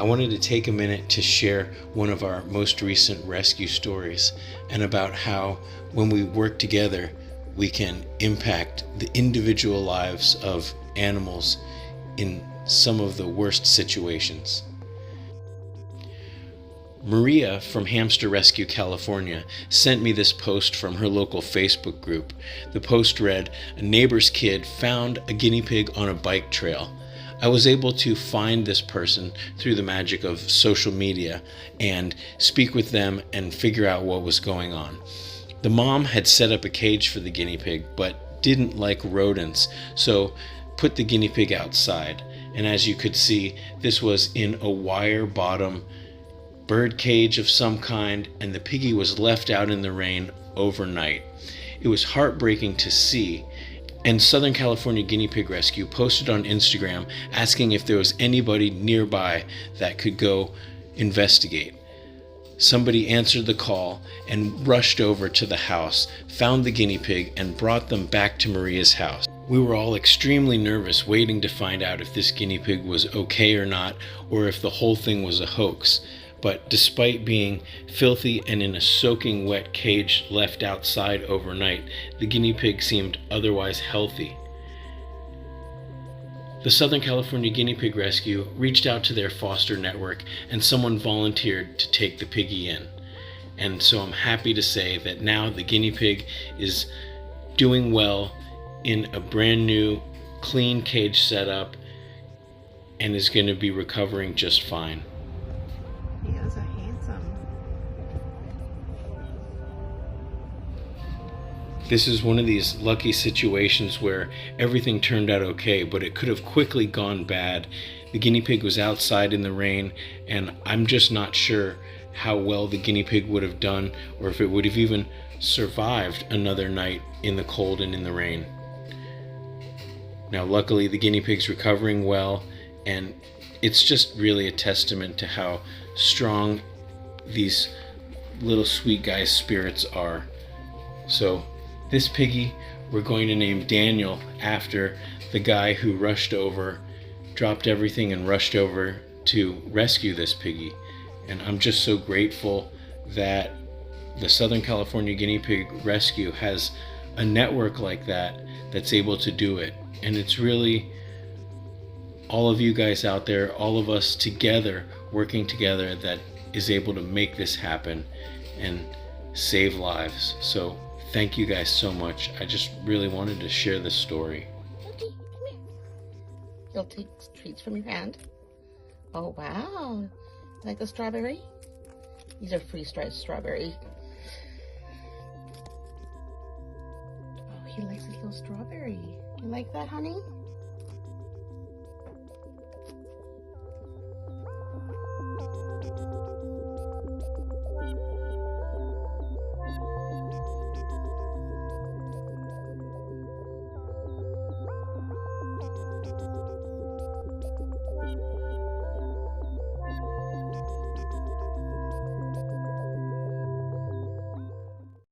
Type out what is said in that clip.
I wanted to take a minute to share one of our most recent rescue stories and about how when we work together, we can impact the individual lives of animals in some of the worst situations. Maria from Hamster Rescue California sent me this post from her local Facebook group. The post read, "A neighbor's kid found a guinea pig on a bike trail." I was able to find this person through the magic of social media and speak with them and figure out what was going on. The mom had set up a cage for the guinea pig but didn't like rodents, so put the guinea pig outside. And as you could see, this was in a wire bottom bird cage of some kind, and the piggy was left out in the rain overnight. It was heartbreaking to see, and Southern California Guinea Pig Rescue posted on Instagram asking if there was anybody nearby that could go investigate. Somebody answered the call and rushed over to the house, found the guinea pig, and brought them back to Maria's house. We were all extremely nervous, waiting to find out if this guinea pig was okay or not, or if the whole thing was a hoax. But despite being filthy and in a soaking wet cage left outside overnight, the guinea pig seemed otherwise healthy. The Southern California Guinea Pig Rescue reached out to their foster network, and someone volunteered to take the piggy in. And so I'm happy to say that now the guinea pig is doing well in a brand new, clean cage setup and is going to be recovering just fine. He is a handsome. This is one of these lucky situations where everything turned out okay, but it could have quickly gone bad. The guinea pig was outside in the rain, and I'm just not sure how well the guinea pig would have done, or if it would have even survived another night in the cold and in the rain. Now, luckily, the guinea pig's recovering well, and it's just really a testament to how strong these little sweet guys' spirits are. So this piggy we're going to name Daniel after the guy who dropped everything and rushed over to rescue this piggy. And I'm just so grateful that the Southern California Guinea Pig Rescue has a network like that that's able to do it. And it's really all of you guys out there, all of us together, working together, that is able to make this happen and save lives. So thank you guys so much. I just really wanted to share this story. Okay, come here. You'll take treats from your hand. Oh, wow. You like the strawberry? These are freeze-dried strawberry. Oh, he likes his little strawberry. You like that, honey?